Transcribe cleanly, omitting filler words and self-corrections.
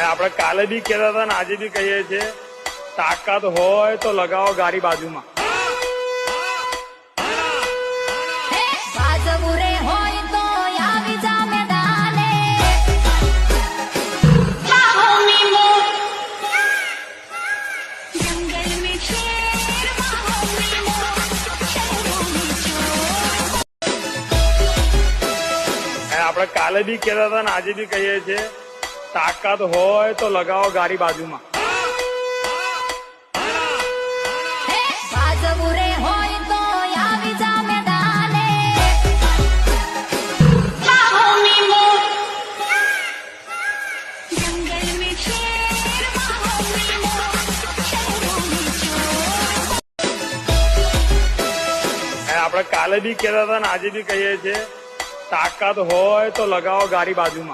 આપણે કાલે બી કહેતા હતા ને આજે બી કહીએ છીએ, તાકાત હોય તો લગાવો ગાડી બાજુમાં. આપણે કાલે બી કહેતા હતા ને આજે બી કહીએ છીએ, તાકાત હોય તો લગાવો ગાડી બાજુમાં. આપણે કાલે બી કહેતા હતા ને આજે બી કહીએ છીએ, તાકાત હોય તો લગાવો ગાડી બાજુમાં.